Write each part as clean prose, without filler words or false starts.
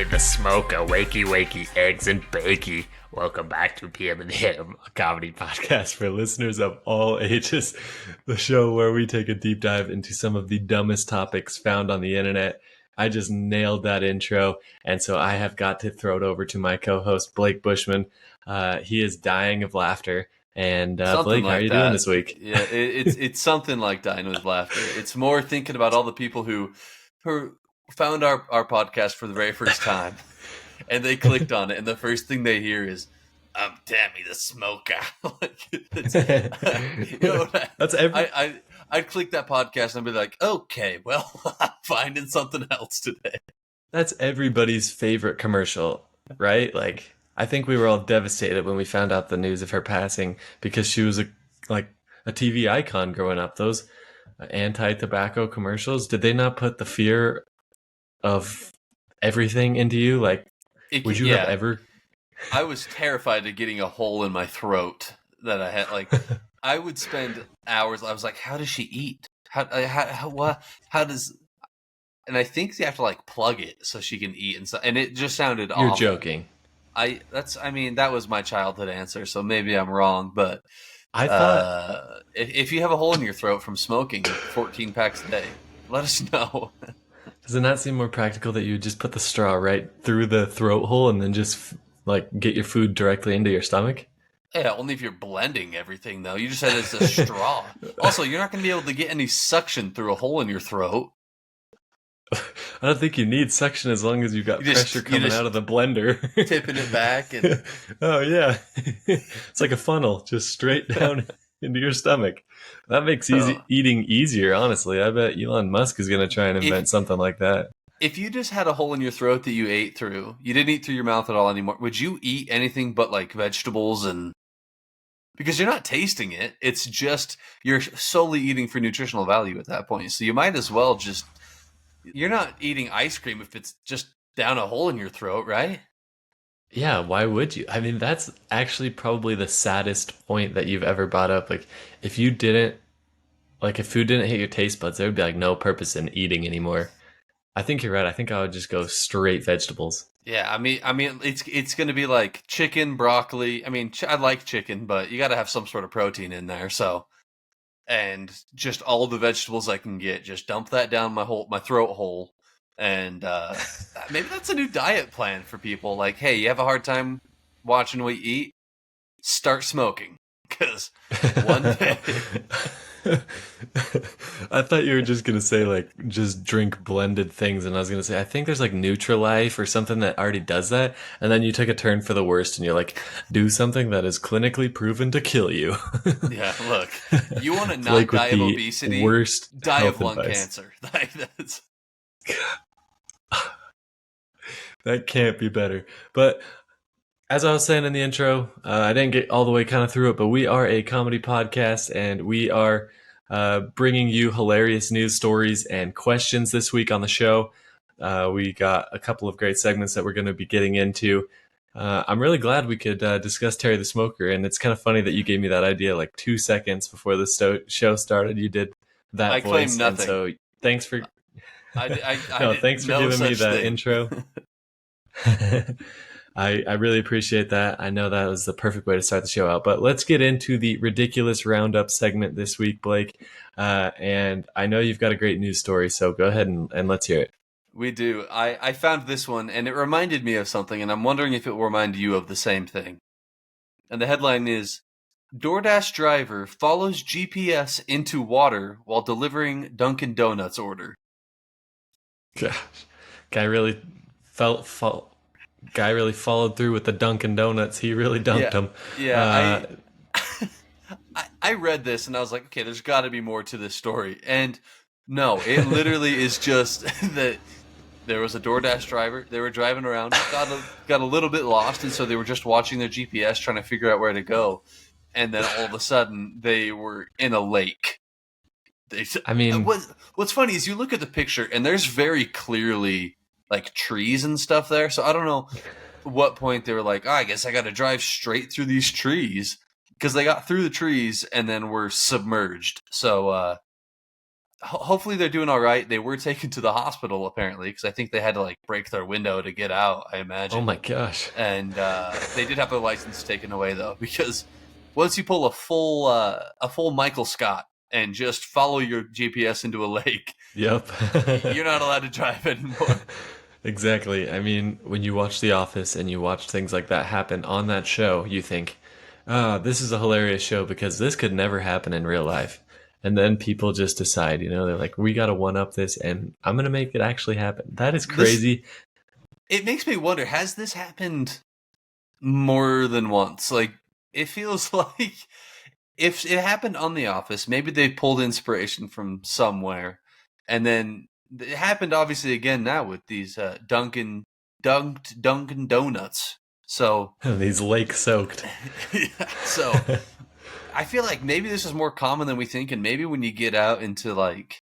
Terry the Smoker, wakey wakey, eggs and bakey. Welcome back to PM and Him, a comedy podcast for listeners of all ages. The show where we take a deep dive into some of the dumbest topics found on the internet. I just nailed that intro, and so I have got to throw it over to my co-host, Blake Bushman. He is dying of laughter. And Something Blake, how are like you doing that. this week? Yeah, it's something like dying with laughter. It's more thinking about all the people who found our podcast for the very first time, and they clicked on it, and the first thing they hear is, "I'm Tammy the Smoker." That's every I'd click that podcast and be like, "Okay, well, I'm finding something else today." That's everybody's favorite commercial, right? Like, I think we were all devastated when we found out the news of her passing because she was a TV icon growing up. Those anti-tobacco commercials, did they not put the fear of everything into you? Like, would you have Yeah, ever? I was terrified of getting a hole in my throat that I had. Like, I would spend hours. I was like, "How does she eat? How does?" And I think you have to like plug it so she can eat and stuff. And it just sounded You're awful. joking. I mean, that was my childhood answer. So maybe I'm wrong, but I thought, if you have a hole in your throat from smoking 14 packs a day, let us know. does it not seem more practical that you would just put the straw right through the throat hole and then just like get your food directly into your stomach? Yeah, only if you're blending everything, though. You just said it's a straw. Also, you're not going to be able to get any suction through a hole in your throat. I don't think you need suction as long as you've got pressure coming out of the blender. Tipping it back. And Oh, yeah. It's like a funnel, just straight down into your stomach. That makes eating easier, honestly. I bet Elon Musk is going to try and invent something like that. If you just had a hole in your throat that you ate through, you didn't eat through your mouth at all anymore, would you eat anything but like vegetables and... Because you're not tasting it. It's just you're solely eating for nutritional value at that point. So you might as well just... You're not eating ice cream if it's just down a hole in your throat, right? Yeah, why would you? I mean, that's actually probably the saddest point that you've ever brought up. Like, if you didn't, like, if food didn't hit your taste buds, there would be like no purpose in eating anymore. I think you're right. I think I would just go straight vegetables. Yeah, I mean, it's going to be like chicken, broccoli. I mean, I like chicken, but you got to have some sort of protein in there. So, and just all the vegetables I can get, just dump that down my throat hole, and maybe that's a new diet plan for people. Like, hey, you have a hard time watching what you eat, start smoking, because one day. I thought you were just gonna say like just drink blended things, and I was gonna say I think there's like Nutrilife or something that already does that, and then you took a turn for the worst, and you're like, do something that is clinically proven to kill you. Yeah, look, you want to not Blake with die of the obesity, worst die health of lung advice. cancer. Like, that's... That can't be better. But as I was saying in the intro, I didn't get all the way kind of through it, but we are a comedy podcast, and we are bringing you hilarious news stories and questions this week on the show. We got a couple of great segments that we're going to be getting into. I'm really glad we could discuss Terry the Smoker, and it's kind of funny that you gave me that idea like 2 seconds before the show started. You did that I voice, claim nothing. and so thanks for I thanks for no giving me such that thing. intro. I really appreciate that. I know that was the perfect way to start the show out. But let's get into the ridiculous roundup segment this week, Blake. And I know you've got a great news story, so go ahead and let's hear it. We do. I found this one, and it reminded me of something, and I'm wondering if it will remind you of the same thing. And the headline is, DoorDash driver follows GPS into water while delivering Dunkin' Donuts order. Gosh, guy really guy really followed through with the Dunkin' Donuts. He really dunked them. Yeah, I read this, and I was like, okay, there's got to be more to this story. And no, it literally is just that there was a DoorDash driver. They were driving around, got a little bit lost, and so they were just watching their GPS, trying to figure out where to go. And then all of a sudden, they were in a lake. I mean, what's funny is you look at the picture, and there's very clearly like trees and stuff there. So I don't know what point they were like, oh, I guess I got to drive straight through these trees, because they got through the trees and then were submerged. So hopefully they're doing all right. They were taken to the hospital apparently because I think they had to like break their window to get out. I Oh imagine, my gosh. and they did have their license taken away though because once you pull a full Michael Scott and just follow your GPS into a lake, Yep. you're not allowed to drive anymore. Exactly. I mean, when you watch The Office and you watch things like that happen on that show, you think, ah, this is a hilarious show because this could never happen in real life. And then people just decide, they're like, we got to one up this and I'm going to make it actually happen. That is This crazy. it makes me wonder: has this happened more than once? Like it feels like if it happened on The Office, maybe they pulled inspiration from somewhere, and then it happened obviously again now with these Dunkin' Donuts. So, These lake soaked. yeah, so I feel like maybe this is more common than we think, and maybe when you get out into like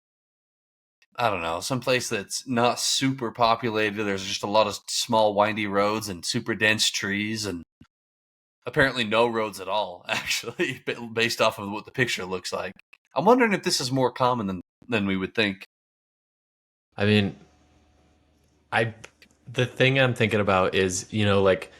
I don't know, some place that's not super populated, there's just a lot of small windy roads and super dense trees and apparently no roads at all, actually, based off of what the picture looks like. I'm wondering if this is more common than we would think. I mean, I the thing I'm thinking about is, like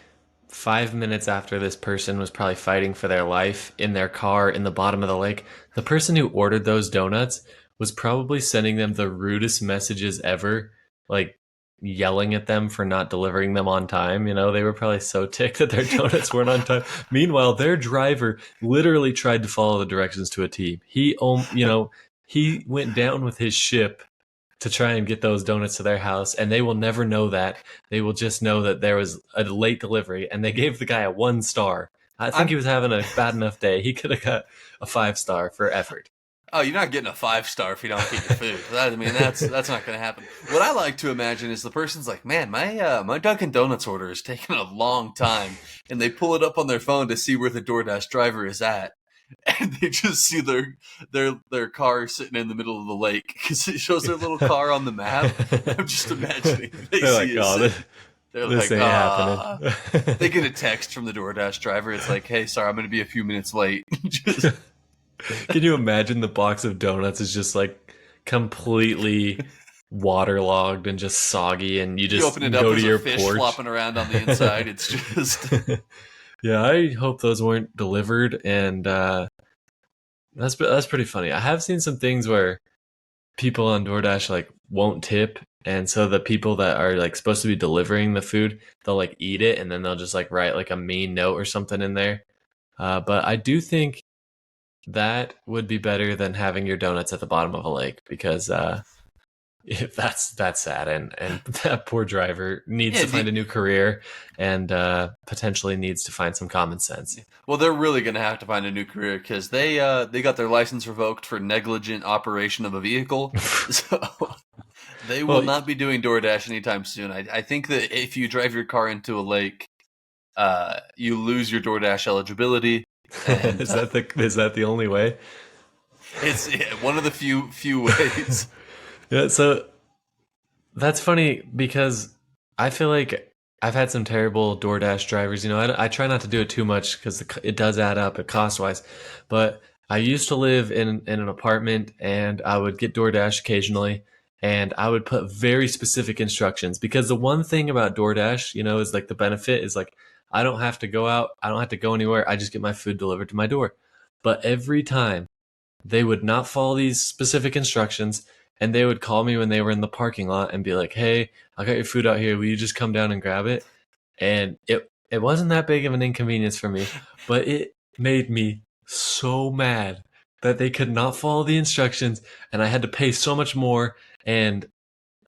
5 minutes after this person was probably fighting for their life in their car in the bottom of the lake, the person who ordered those donuts was probably sending them the rudest messages ever, like yelling at them for not delivering them on time. They were probably so ticked that their donuts weren't on time. Meanwhile, their driver literally tried to follow the directions to a T. He went down with his ship to try and get those donuts to their house, and they will never know that. They will just know that there was a late delivery, and they gave the guy a 1 star. I think he I'm was having a bad enough day. He could have got a 5 star for effort. Oh, you're not getting a 5 star if you don't get your food. I mean, that's not going to happen. What I like to imagine is the person's like, "Man, my Dunkin' Donuts order is taking a long time," and they pull it up on their phone to see where the DoorDash driver is at, and they just see their car sitting in the middle of the lake because it shows their little car on the map. I'm just imagining they They're like, see it oh, sitting. They're this like, ain't happening. they get a text from the DoorDash driver. It's like, "Hey, sorry, I'm going to be a few minutes late." Just Can you imagine the box of donuts is just like completely waterlogged and just soggy, and you you just open it up, go to there's a your fish porch? flopping around on the inside. It's just Yeah, I hope those weren't delivered, and that's pretty funny. I have seen some things where people on DoorDash like won't tip, and so the people that are like supposed to be delivering the food, they'll like eat it, and then they'll just like write like a mean note or something in there. But I do think that would be better than having your donuts at the bottom of a lake because if that's sad, and that poor driver needs yeah. to find a new career and potentially needs to find some common sense. Well, they're really going to have to find a new career because they got their license revoked for negligent operation of a vehicle. So they will Well, not be doing DoorDash anytime soon. I think that if you drive your car into a lake, you lose your DoorDash eligibility, and is that the only way? it's one of the few ways. Yeah, so that's funny because I feel like I've had some terrible DoorDash drivers. I try not to do it too much because it does add up cost wise. But I used to live in an apartment, and I would get DoorDash occasionally, and I would put very specific instructions because the one thing about DoorDash, is like the benefit is like I don't have to go out, I don't have to go anywhere. I just get my food delivered to my door. But every time they would not follow these specific instructions, and they would call me when they were in the parking lot and be like, "Hey, I got your food out here. Will you just come down and grab it?" And it wasn't that big of an inconvenience for me, but it made me so mad that they could not follow the instructions, and I had to pay so much more, and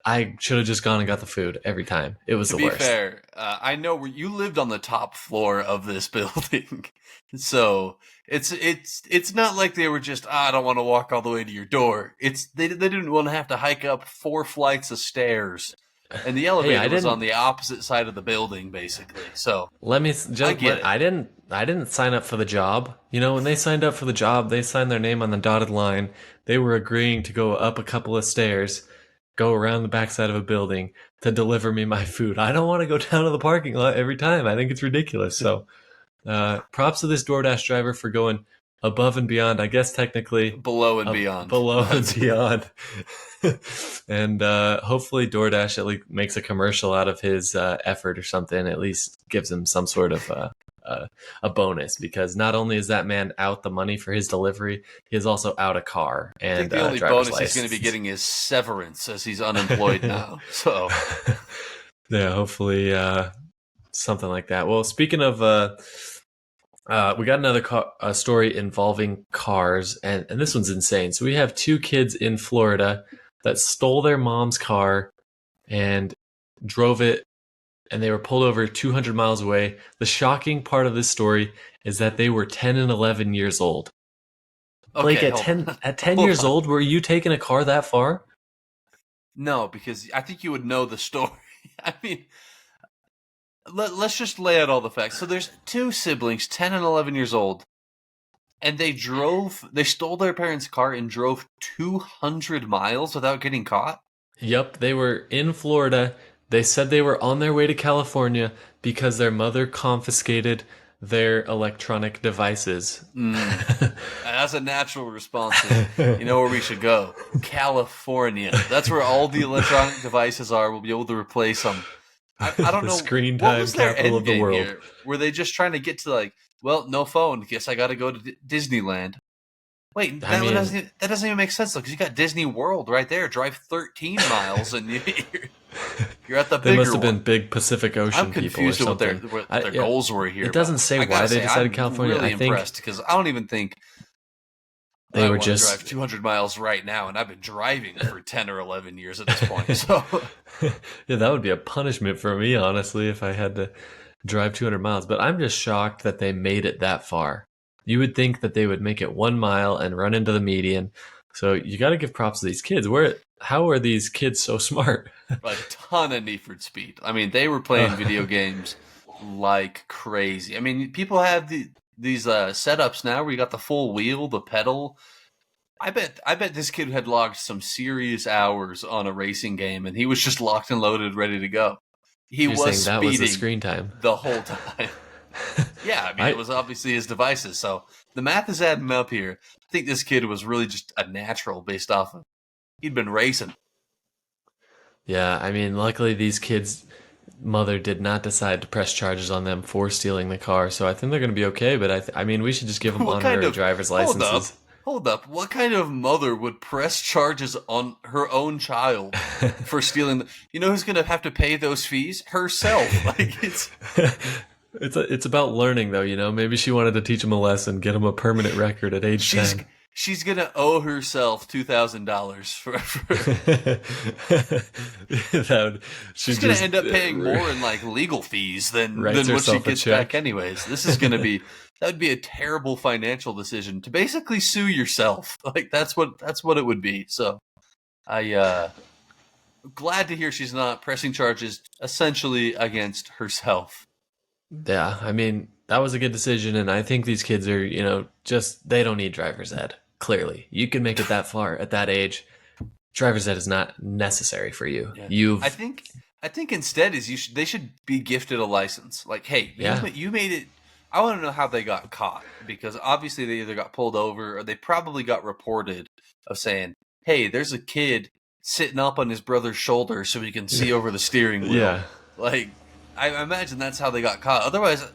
I should have just gone and got the food every time. It was To the be worst. fair, I know where you lived on the top floor of this building, so it's not like they were just I don't want to walk all the way to your door. It's they didn't want to have to hike up 4 flights of stairs, and the Hey, I elevator was on didn't the opposite side of the building, basically. So let me I just get let it. I didn't sign up for the job. When they signed up for the job, they signed their name on the dotted line. They were agreeing to go up a couple of stairs, go around the backside of a building to deliver me my food. I don't want to go down to the parking lot every time. I think it's ridiculous. So, props to this DoorDash driver for going above and beyond. I guess technically below and beyond. below and beyond. And hopefully DoorDash at least makes a commercial out of his effort or something. At least gives him some sort of a bonus, because not only is that man out the money for his delivery, he is also out a car I think and the only driver's bonus he's going to be license. getting is severance as he's unemployed now. So Yeah, hopefully something like that. Well, speaking of we got another story involving cars, and this one's insane. So we have two kids in Florida that stole their mom's car and drove it, and they were pulled over 200 miles away. The shocking part of this story is that they were 10 and 11 years old. Blake, okay, at hold 10 on, at 10 hold years on. old, were you taking a car that far? No, because I think you would know the story. I mean, let's just lay out all the facts. So there's two siblings, 10 and 11 years old, and they stole their parents' car and drove 200 miles without getting caught. Yep, they were in Florida. They said they were on their way to California because their mother confiscated their electronic devices. Mm. As a natural response is, you know where we should go? California. That's where all the electronic devices are. We'll be able to replace them. I don't The know, screen what time was their capital end of the game world. here? Were they just trying to get to like, well, no phone. Guess I got to go to Disneyland. Wait, I mean, that doesn't even make sense though, because you got Disney World right there. Drive 13 miles and you're at the they must bigger have been one. big Pacific I'm Ocean people or confused at something. what I, their yeah, goals were here, it but doesn't say I why gotta they say decided I'm California. really I think impressed because I don't even think they I were want to drive just 200 miles right now, and I've been driving for 10 or 11 years at this point. So yeah, that would be a punishment for me, honestly, if I had to drive 200 miles. But I'm just shocked that they made it that far. You would think that they would make it 1 mile and run into the median. So you got to give props to these kids. How are these kids so smart? a ton of Need for Speed. I mean, they were playing video uh, games like crazy. I mean, people have these setups now where you got the full wheel, the pedal. I bet this kid had logged some serious hours on a racing game, and he was just locked and loaded, ready to go. He you're was saying that was the speeding screen time. the whole time. Yeah, I mean, it I was obviously his devices. So the math is adding up here. I think this kid was really just a natural based off of he'd been racing. Yeah, I mean, luckily these kids' mother did not decide to press charges on them for stealing the car, so I think they're going to be okay. But I mean, we should just give them What kind honorary of driver's hold up? licenses. Hold up. What kind of mother would press charges on her own child for stealing you know who's going to have to pay those fees? Herself. Like It's about learning, though. Maybe she wanted to teach him a lesson, get him a permanent record at age she's 10. she's going to owe herself $2,000 for She she's going to just end up paying more in like legal fees writes than what she herself a gets back check. anyways. This is going to be that would be a terrible financial decision to basically sue yourself. Like that's what it would be. So I glad to hear she's not pressing charges essentially against herself. Yeah, I mean, that was a good decision, and I think these kids are, just they don't need driver's ed. Clearly, you can make it that far at that age. Driver's ed is not necessary for you. Yeah. I You've, think I think instead is they should be gifted a license. Like, hey, yeah, you made it. I want to know how they got caught because obviously they either got pulled over or they probably got reported of saying, "Hey, there's a kid sitting up on his brother's shoulder so he can see over the steering wheel." yeah. Like, I imagine that's how they got caught. Otherwise,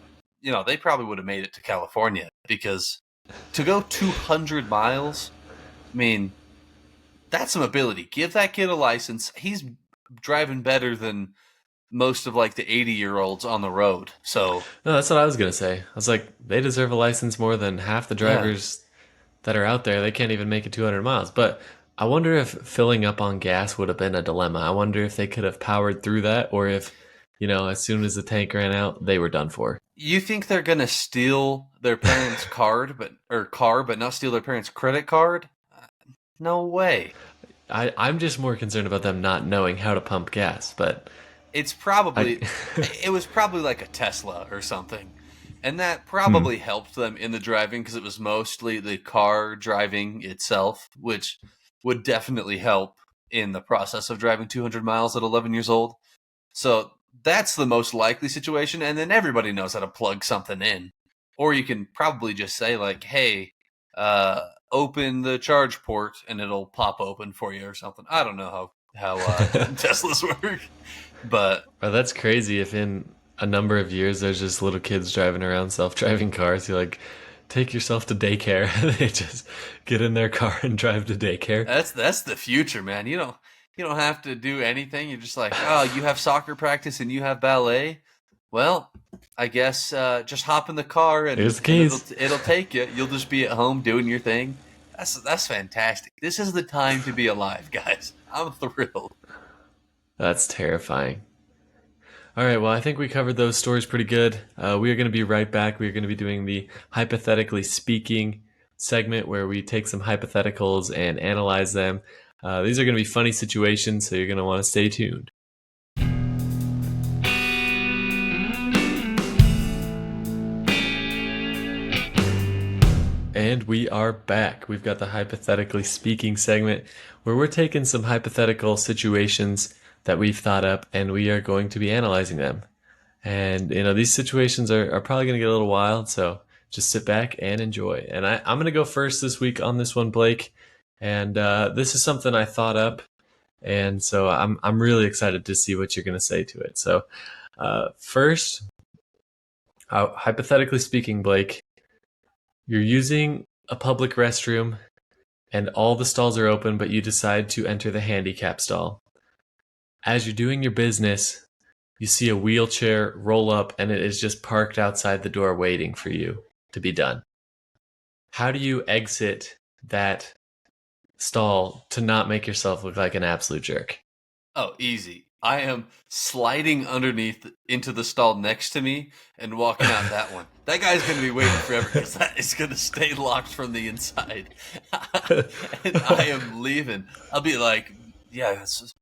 they probably would have made it to California because to go 200 miles, I mean, that's some ability. Give that kid a license. He's driving better than most of like the 80-year-olds on the road. So, No, that's what I was gonna say. I was like, they deserve a license more than half the yeah. drivers that are out there. They can't even make it 200 miles. But I wonder if filling up on gas would have been a dilemma. I wonder if they could have powered through that, or if, as soon as the tank ran out, they were done for. You think they're going to steal their parents' car but not steal their parents' credit card? No way. I'm just more concerned about them not knowing how to pump gas. But It's I, probably it was probably like a Tesla or something. And that hmm, probably helped them in the driving because it was mostly the car driving itself, which would definitely help in the process of driving 200 miles at 11 years old. So that's the most likely situation. And then everybody knows how to plug something in. Or you can probably just say, like, hey, open the charge port and it'll pop open for you or something. I don't know how Teslas work, but Well, that's crazy. If in a number of years there's just little kids driving around self-driving cars, you're like, take yourself to daycare. They just get in their car and drive to daycare. that's the future, man. You don't have to do anything. You're just like, oh, you have soccer practice and you have ballet. Well, I guess just hop in the car Here's the and keys. it'll take you. You'll just be at home doing your thing. That's fantastic. This is the time to be alive, guys. I'm thrilled. That's terrifying. All right, well, I think we covered those stories pretty good. We are going to be right back. We are going to be doing the hypothetically speaking segment where we take some hypotheticals and analyze them. These are going to be funny situations, so you're going to want to stay tuned. And we are back. We've got the hypothetically speaking segment where we're taking some hypothetical situations that we've thought up and we are going to be analyzing them. And, these situations are probably going to get a little wild, so just sit back and enjoy. And I'm going to go first this week on this one, Blake. And this is something I thought up, and so I'm really excited to see what you're going to say to it. So first, hypothetically speaking, Blake, you're using a public restroom and all the stalls are open, but you decide to enter the handicap stall. As you're doing your business, you see a wheelchair roll up and it is just parked outside the door waiting for you to be done. How do you exit that stall to not make yourself look like an absolute jerk? Oh, easy. I am sliding underneath into the stall next to me and walking out that one. That guy's going to be waiting forever because that is going to stay locked from the inside. And I am leaving. I'll be like, yeah, this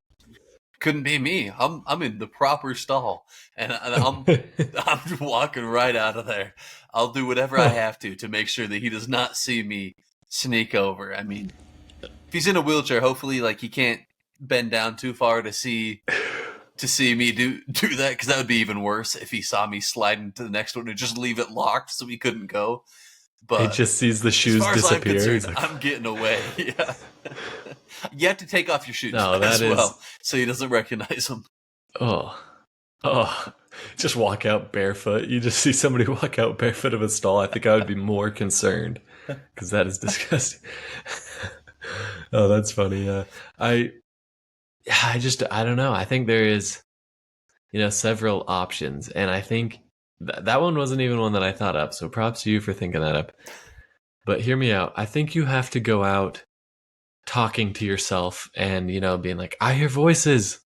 couldn't be me. I'm in the proper stall, and I'm walking right out of there. I'll do whatever I have to make sure that he does not see me sneak over. I mean, if he's in a wheelchair, hopefully, like he can't bend down too far to see me do that, because that would be even worse if he saw me sliding to the next one and just leave it locked so he couldn't go. He But just sees the as shoes far as I'm disappear. concerned, He's like, I'm getting away. Yeah. You have to take off your shoes no, as that is, well so he doesn't recognize them. oh, oh, just walk out barefoot. You just see somebody walk out barefoot of a stall. I think I would be more concerned because that is disgusting. Oh, that's funny. I don't know. I think there is, several options, and I think that one wasn't even one that I thought up. So props to you for thinking that up. But hear me out. I think you have to go out talking to yourself and, being like, I hear voices.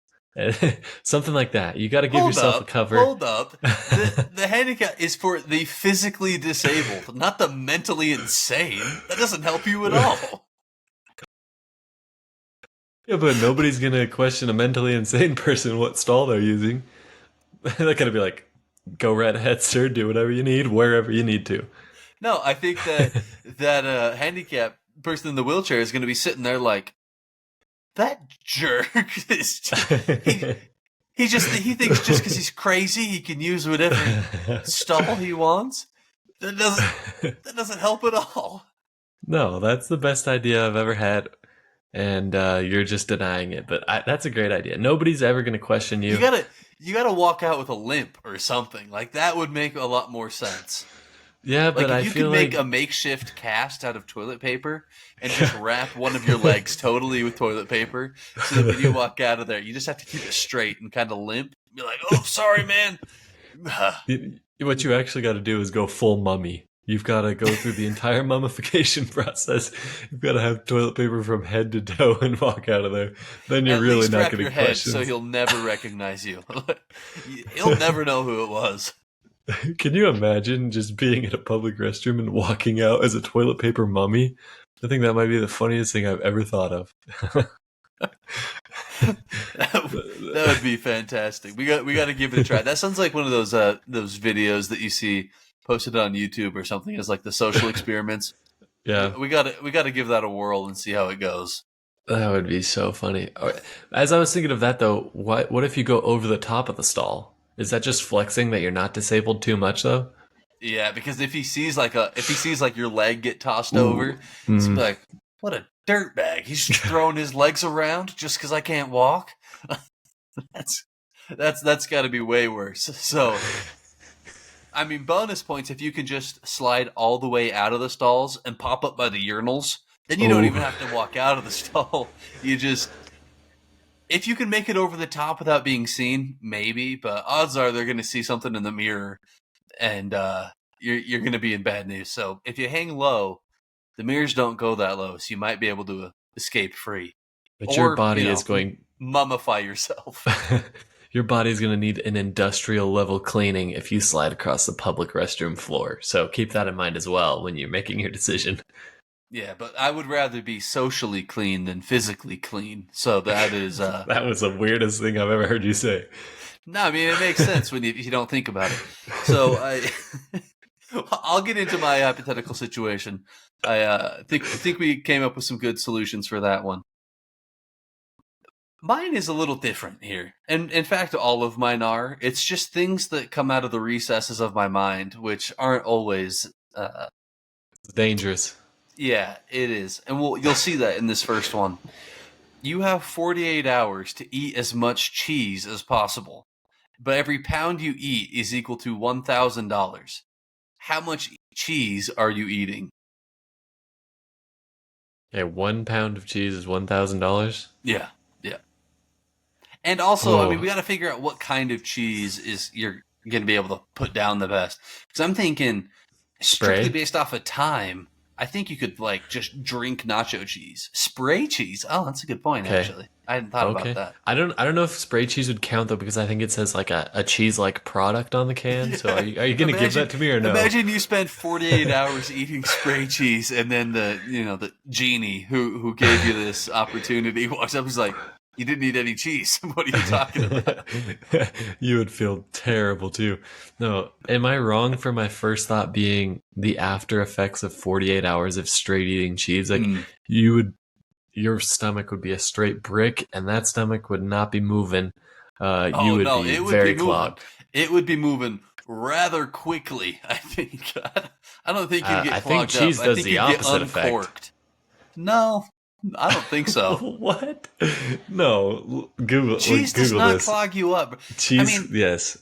Something like that. You got to give yourself a cover. Hold up. The handicap is for the physically disabled, not the mentally insane. That doesn't help you at all. Yeah, but nobody's going to question a mentally insane person what stall they're using. They're going to be like, go right ahead, sir. Do whatever you need, wherever you need to. No, I think that handicap person in the wheelchair is going to be sitting there like, that jerk is he thinks just because he's crazy he can use whatever stall he wants. That doesn't help at all. No, that's the best idea I've ever had. And you're just denying it. But that's a great idea. Nobody's ever going to question you. You gotta walk out with a limp or something. Like that would make a lot more sense. Yeah, Like but I if you feel could make like a makeshift cast out of toilet paper and just wrap one of your legs totally with toilet paper, so that when you walk out of there, you just have to keep it straight and kind of limp. Be like, "Oh, sorry, man." what you actually got to do is go full mummy. You've got to go through the entire mummification process. You've got to have toilet paper from head to toe and walk out of there. Then you're At really least not wrap getting your head questions. so he'll never recognize you. He'll never know who it was. Can you imagine just being in a public restroom and walking out as a toilet paper mummy? I think that might be the funniest thing I've ever thought of. That would be fantastic. We got to give it a try. That sounds like one of those videos that you see posted on YouTube or something as like the social experiments. Yeah, We got to give that a whirl and see how it goes. that would be so funny. As I was thinking of that though, what if you go over the top of the stall? Is that just flexing that you're not disabled too much though? Yeah, because if he sees like your leg get tossed over, Ooh. he's gonna Mm. be like, "What a dirtbag! He's just throwing his legs around just because I can't walk." that's that's got to be way worse. So, I mean, bonus points if you can just slide all the way out of the stalls and pop up by the urinals. Then you don't Ooh. even have to walk out of the stall. You just if you can make it over the top without being seen, maybe. But odds are they're going to see something in the mirror, and you're going to be in bad news. So if you hang low, the mirrors don't go that low, so you might be able to escape free, But your or body is going. mummify yourself. Your body's going to need an industrial level cleaning if you slide across the public restroom floor. So keep that in mind as well when you're making your decision. Yeah, but I would rather be socially clean than physically clean. So that is That was the weirdest thing I've ever heard you say. no, I mean it makes sense when you don't think about it. So I I'll get into my hypothetical situation. I think we came up with some good solutions for that one. Mine is a little different here. And in fact, all of mine are. It's just things that come out of the recesses of my mind, which aren't always. It's dangerous. Yeah, it is. And you'll see that in this first one. You have 48 hours to eat as much cheese as possible, but every pound you eat is equal to $1,000. How much cheese are you eating? Okay, 1 pound of cheese is $1,000. Yeah, yeah. And also, I mean, we Oh, got to figure out what kind of cheese is you're going to be able to put down the best. Because I'm thinking, strictly spray. based off of time, I think you could like just drink nacho cheese, spray cheese. Oh, that's a good point. Okay. Actually, I hadn't thought about Okay. that. I don't know if spray cheese would count though because I think it says like a cheese like product on the can. So Yeah, are you gonna give imagine that to me or no? imagine you spent 48 hours eating spray cheese, and then the genie who gave you this opportunity walks up. He's like, "You didn't eat any cheese. What are you talking about?" You would feel terrible too. No, am I wrong for my first thought being the after effects of 48 hours of straight eating cheese? Like Mm. you would your stomach would be a straight brick and that stomach would not be moving. You Oh would no, be it would be very moving. clogged. It would be moving rather quickly. I think. I don't think you'd get I think clogged up. cheese I does think the you'd get opposite effect. uncorked. No, I don't think so. What? No, Cheese does Google not this. clog you up. I Cheese, mean, yes.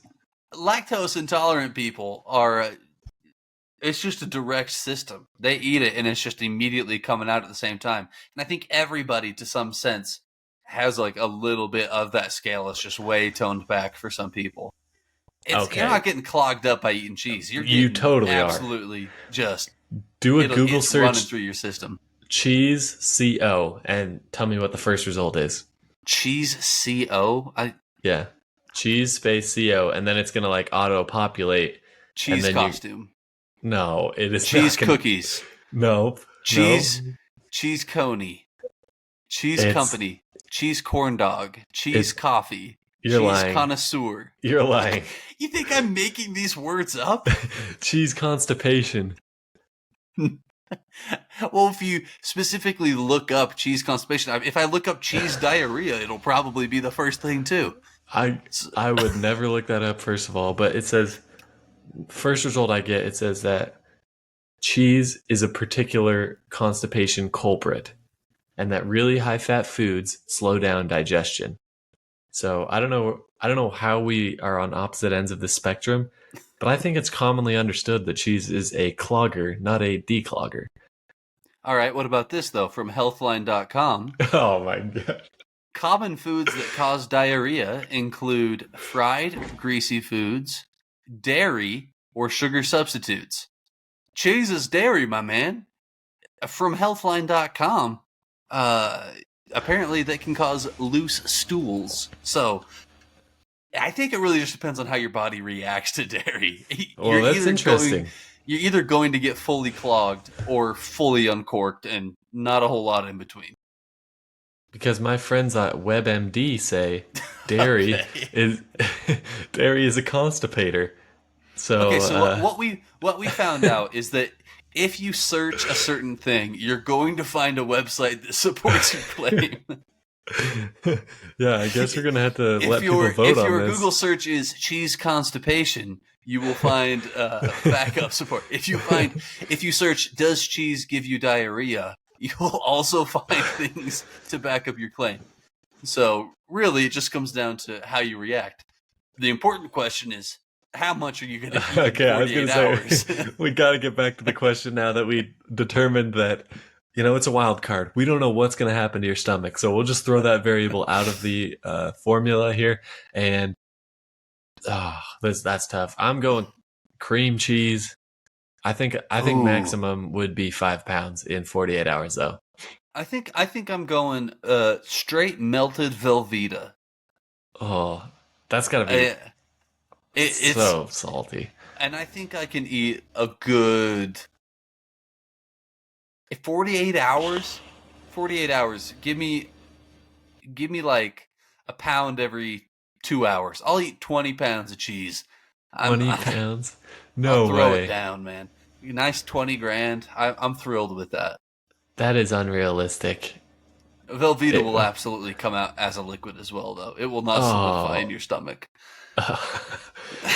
lactose intolerant people are it's just a direct system. They eat it and it's just immediately coming out at the same time. And I think everybody to some sense has like a little bit of that scale. It's just way toned back for some people. You're Okay, not getting clogged up by eating cheese. You're you getting totally are. absolutely just Do a Google it's running search through your system. cheese CO and tell me what the first result is. Cheese CO? I Yeah. Cheese space CO and then it's going to like auto populate and cheese then you costume. no, it is Cheese not going to cookies. nope. Nope. Cheese cheese coney. Cheese It's company. Cheese corn dog. Cheese it's coffee. you're Cheese lying. connoisseur. You're lying. You think I'm making these words up? Cheese constipation. Well, if you specifically look up cheese constipation, if I look up cheese diarrhea, it'll probably be the first thing too. I So, I would never look that up first of all, but it says first result I get it says that cheese is a particular constipation culprit and that really high fat foods slow down digestion. So I don't know how we are on opposite ends of the spectrum, but I think it's commonly understood that cheese is a clogger, not a declogger. all right, what about this though? From healthline.com, Oh my god. common foods that cause diarrhea include fried, greasy foods, dairy, or sugar substitutes. Cheese is dairy, my man. From healthline.com, uh, apparently that can cause loose stools. So I think it really just depends on how your body reacts to dairy. Well, that's interesting You're either going to get fully clogged or fully uncorked, and not a whole lot in between. because my friends at WebMD say dairy Okay. is dairy is a constipator. So Okay, so what we found out is that if you search a certain thing, you're going to find a website that supports your claim. Yeah, I guess we're gonna have to if let people your vote if on your this. Google search is cheese constipation, you will find backup support. If you search does cheese give you diarrhea, you will also find things to back up your claim. So really, it just comes down to how you react. The important question is how much are you going to eat in Okay, I was 48 gonna say hours? we got to get back to the question now that we determined that it's a wild card. We don't know what's gonna happen to your stomach, so we'll just throw that variable out of the formula here. And that's tough. I'm going cream cheese. I think Ooh, maximum would be 5 pounds in 48 hours though. I think I'm going straight melted Velveeta. Oh, that's gotta be I, it's so salty. and I think I can eat a good 48 hours. 48 hours. Give me like a pound every 2 hours. I'll eat 20 pounds of cheese. I'm 20 pounds? I'll No throw it way. down, man. Nice 20 grand. I'm thrilled with that. That is unrealistic. Velveeta It, will absolutely come out as a liquid as well, though. It will not solidify in oh. your stomach.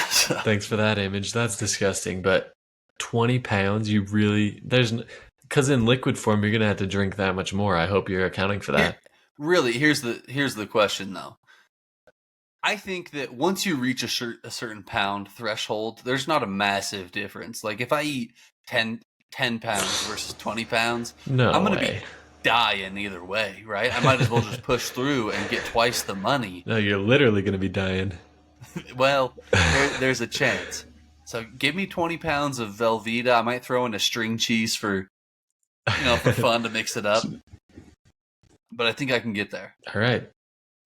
So, Thanks for that image. That's disgusting. But 20 pounds, you really, because in liquid form, you're going to have to drink that much more. I hope you're accounting for here, that. really, here's the question though. I think that once you reach a certain pound threshold, there's not a massive difference. Like if I eat 10 pounds versus 20 pounds, I'm No going to way. be dying either way, right? I might as well just push through and get twice the money. No, you're literally going to be dying. Well, there's a chance. So give me 20 pounds of Velveeta. I might throw in a string cheese for fun to mix it up. But I think I can get there. All right.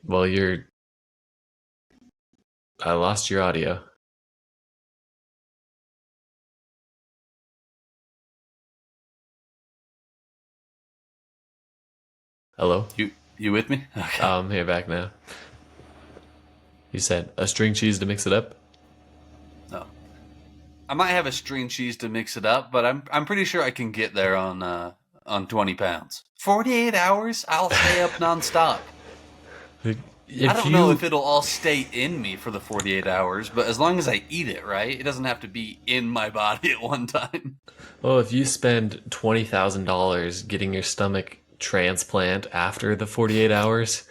Well, I lost your audio. Hello? You with me? Okay. I'm here back now. You said a string cheese to mix it up? No. I might have a string cheese to mix it up, but I'm pretty sure I can get there on 20 pounds. 48 hours? I'll stay up nonstop. I If don't know if you it'll all stay in me for the 48 hours, but as long as I eat it, right? It doesn't have to be in my body at one time. Well, if you spend $20,000 getting your stomach transplant after the 48 hours,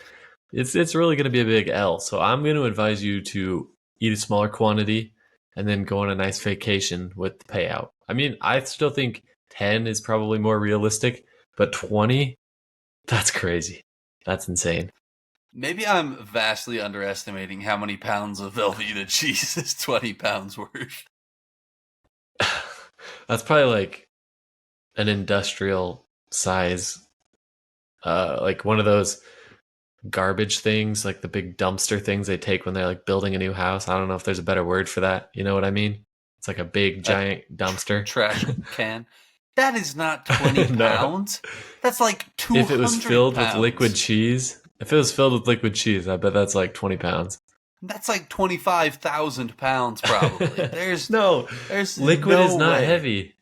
it's really going to be a big L. So I'm going to advise you to eat a smaller quantity and then go on a nice vacation with the payout. I mean, I still think 10 is probably more realistic, but 20, that's crazy. That's insane. Maybe I'm vastly underestimating how many pounds of Velveeta cheese is 20 pounds worth. That's probably like an industrial size, like one of those garbage things, like the big dumpster things they take when they're like building a new house. I don't know if there's a better word for that. You know what I mean? It's like a big A giant dumpster. trash can. That is not 20 No. pounds. That's like If it was 200 filled with liquid pounds. cheese, if it was filled with liquid cheese, I bet that's like 20 pounds. That's like 25,000 pounds probably. There's No, there's liquid is no not way. heavy.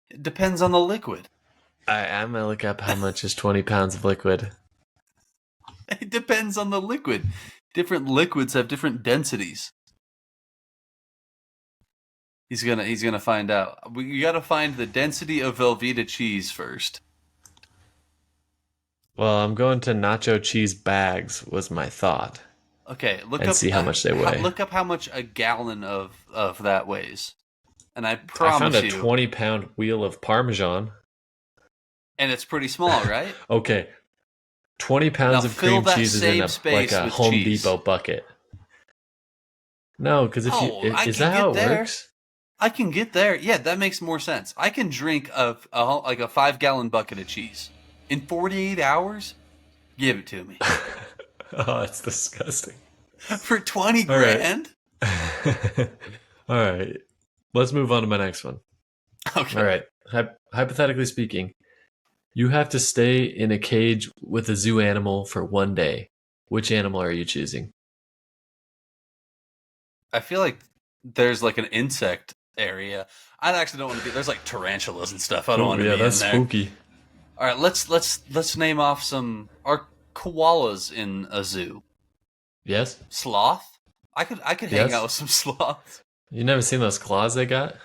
It depends on the liquid. I'm gonna look up how much is 20 pounds of liquid. It depends on the liquid. Different liquids have different densities. He's gonna find out. You got to find the density of Velveeta cheese first. Well, I'm going to nacho cheese bags was my thought, Okay, and see how much they weigh. look up how much a gallon of that weighs, and I I found promise a you, 20-pound wheel of Parmesan. and it's pretty small, right? Okay, 20 Now pounds of fill cream that cheese is in same a like space a with Home cheese. Depot bucket. No, because if you Oh, I is can that how get it there. works? I can get there. Yeah, that makes more sense. I can drink like a 5 gallon bucket of cheese in 48 hours. Give it to me Oh, it's disgusting. for 20 All right. grand. All right. Let's move on to my next one. All Okay, right. Hypothetically speaking, you have to stay in a cage with a zoo animal for one day. Which animal are you choosing? I feel like there's like an insect area. I actually don't want to be. There's like tarantulas and stuff. I don't Oh, want to yeah, be that's in there. spooky. All right, let's name off some. koalas in a zoo. Yes. Sloth? I could hang out Yes. with some sloths. You never seen those claws they got?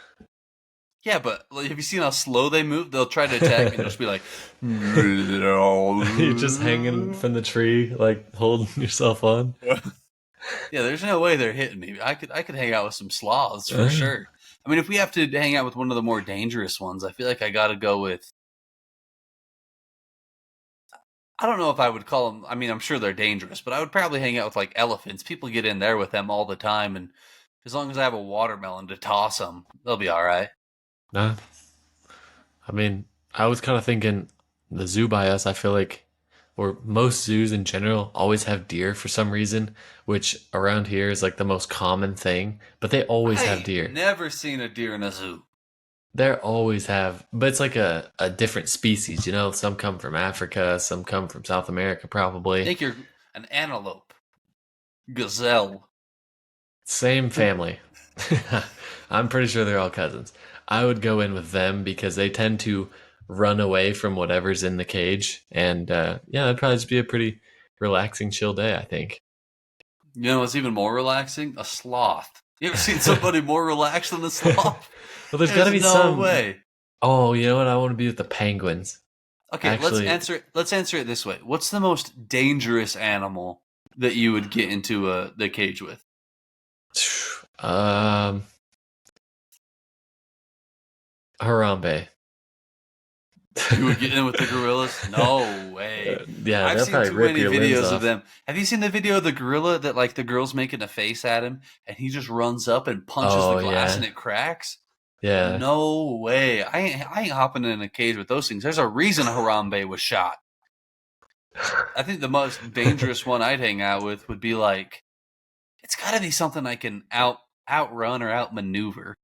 Yeah, but like, have you seen how slow they move? They'll try to attack and just be like, You're just hanging from the tree, like holding yourself on. yeah. There's no way they're hitting me. I could hang out with some sloths for Uh, sure. I mean, if we have to hang out with one of the more dangerous ones, I feel like I got to go with. I don't know if I would call them. I mean, I'm sure they're dangerous, but I would probably hang out with like elephants. People get in there with them all the time, and as long as I have a watermelon to toss them, they'll be all right. nah. I mean, I was kind of thinking the zoo by us, I feel like, or most zoos in general, always have deer for some reason, which around here is like the most common thing, but they always I have ain't deer. never seen a deer in a zoo. They always have, but it's like a different species, you know? Some come from Africa, some come from South America, probably. Think you're an antelope, gazelle. Same family. I'm pretty sure they're all cousins. I would go in with them because they tend to run away from whatever's in the cage. And yeah, that'd probably just be a pretty relaxing, chill day, I think. You know what's even more relaxing? A sloth. You ever seen somebody more relaxed than a sloth? Well, there's got to There's be no some. way. Oh, you know what? I want to be with the penguins. Okay, let's Actually, answer. Let's answer it this way. What's the most dangerous animal that you would get into the cage with? um, Harambe. You would get in with the gorillas? No way. Yeah, I've they'll seen probably too rip many your limbs videos of off. them. Have you seen the video of the gorilla that like the girl's making a face at him and he just runs up and punches the Oh, glass yeah. and it cracks? Yeah. No way. I ain't hopping in a cage with those things. There's a reason Harambe was shot. I think the most dangerous one I'd hang out with would be like it's got to be something I can outrun or outmaneuver.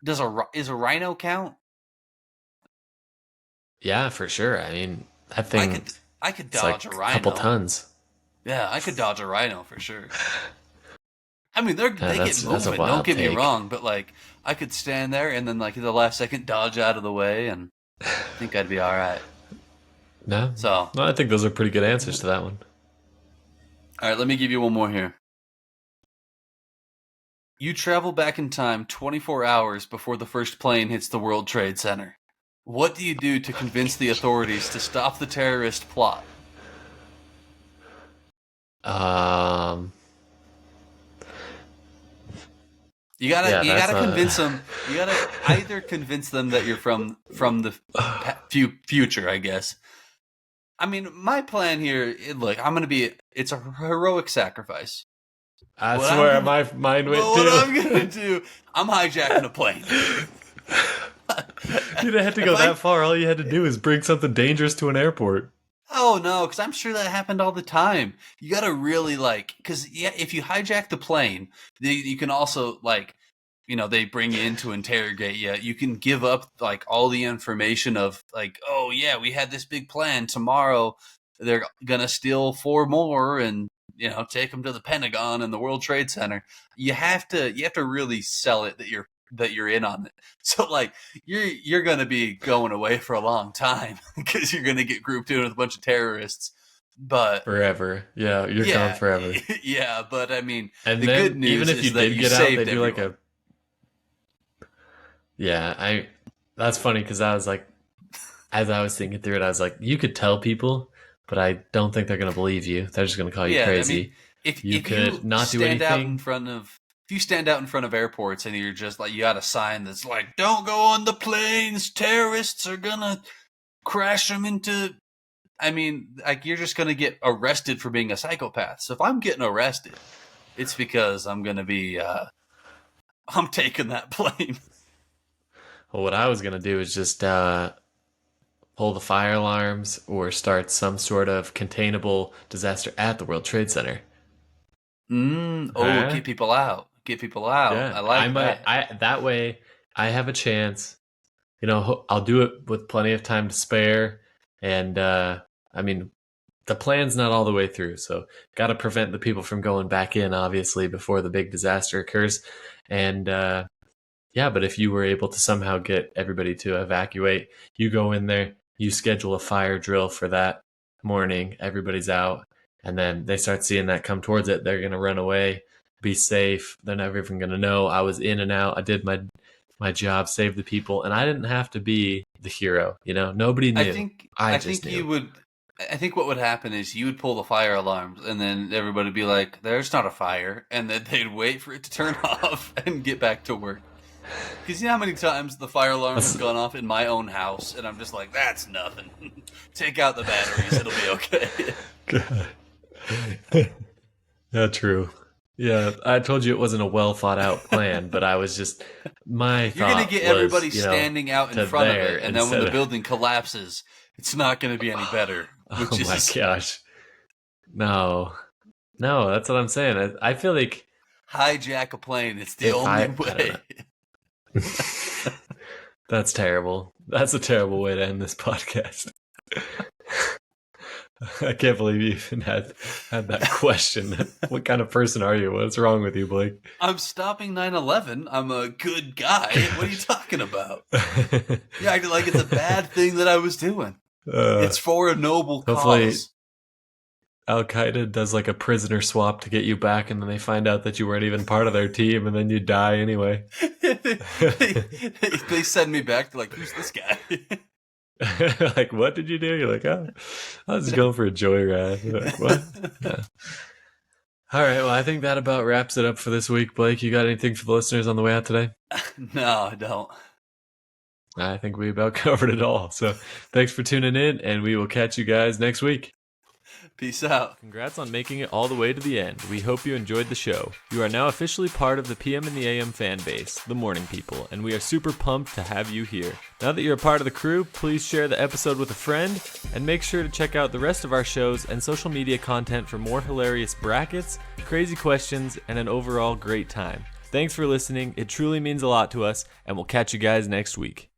Is a rhino count? Yeah, for sure. I mean, that I thing, could I could it's dodge a like a couple rhino. tons. Yeah, I could dodge a rhino for sure. I mean, they get That's a moving. Don't wild get me take. wrong, but like I could stand there and then like at the last second dodge out of the way, and I think I'd be all right. No, So, no, I think those are pretty good answers to that one. all right, let me give you one more here. You travel back in time 24 hours before the first plane hits the World Trade Center. What do you do to convince the authorities to stop the terrorist plot? Um, yeah, You that's gotta a. convince them. You gotta either convince them that you're from the future, I guess. I mean, my plan here. Look, I'm gonna be. It's a heroic sacrifice. I What I'm swear, gonna, my mind but went what too. I'm gonna do, I'm hijacking a plane. You didn't have to If go I that far. All you had to do is bring something dangerous to an airport. Oh no, because I'm sure that happened all the time. You got to really like, because yeah, if you hijack the plane, you can also like, they bring you in to interrogate you. You can give up like all the information of like, oh yeah, we had this big plan. Tomorrow they're gonna steal four more and take them to the Pentagon and the World Trade Center. You have to really sell it that you're in on it. So like you're gonna be going away for a long time because you're gonna get grouped in with a bunch of terrorists. But Forever. Yeah, you're gone yeah, forever. yeah. But I mean, And the good then, even news if you is that did you get out, they saved do like everyone. a. Yeah, That's funny because I was like, as I was thinking through it, I was like, you could tell people, but I don't think they're going to believe you. They're just going to call you Yeah, I mean, crazy. if You if could you not do stand out in anything. front of if you stand out in front of airports and you're just like you got a sign that's like "Don't go on the planes, terrorists are gonna crash them into." I mean, like you're just gonna get arrested for being a psychopath. So if I'm getting arrested, it's because I'm gonna be I'm taking that plane. Well, what I was going to do is just pull the fire alarms or start some sort of containable disaster at the World Trade Center. Oh, Huh? get people out. Get people out. Yeah, I I like might. that. I that way I have a chance. I'll do it with plenty of time to spare, and I mean, the plan's not all the way through, so got to prevent the people from going back in, obviously, before the big disaster occurs. And yeah, but if you were able to somehow get everybody to evacuate, you go in there, you schedule a fire drill for that. morning, everybody's out, and then they start seeing that come towards it. They're going to run away, be safe. They're never even going to know I was in and out. I did my job, saved the people, and I didn't have to be the hero. Nobody I knew. think I I just think you knew. would. I think what would happen is you would pull the fire alarms, and then everybody would be like, "There's not a fire," and then they'd wait for it to turn off and get back to work. Because you know how many times the fire alarm has gone off in my own house, and I'm just like, "That's nothing. Take out the batteries; it'll be okay." God. Yeah, true. Yeah, I told you it wasn't a well thought out plan, but I was just my You're gonna thought get was, everybody standing out in to front of there it, and then when instead the of building collapses, it's not gonna be any better. oh Which my is gosh. No. No, that's what I'm saying. I feel like hijack a plane. It's the if only I don't know. way. That's terrible. That's a terrible way to end this podcast. I can't believe you even had that question. What kind of person are you? What's wrong with you, Blake? I'm stopping 9/11. I'm a good guy. What are you talking about? You acting like it's a bad thing that I was doing. It's for a noble hopefully cause. Al Qaeda does like a prisoner swap to get you back, and then they find out that you weren't even part of their team, and then you die anyway. They send me back. They're like, "Who's this guy?" Like, what did you do? You're like, oh, I was just going for a joyride. You're like, what? Yeah. All right. Well, I think that about wraps it up for this week. Blake, you got anything for the listeners on the way out today? No, I don't. I think we about covered it all. So thanks for tuning in, and we will catch you guys next week. Peace out. Congrats on making it all the way to the end. We hope you enjoyed the show. You are now officially part of the PM and the AM fan base, the morning people, and we are super pumped to have you here. Now that you're a part of the crew, please share the episode with a friend, and make sure to check out the rest of our shows and social media content for more hilarious brackets, crazy questions, and an overall great time. Thanks for listening. It truly means a lot to us, and we'll catch you guys next week.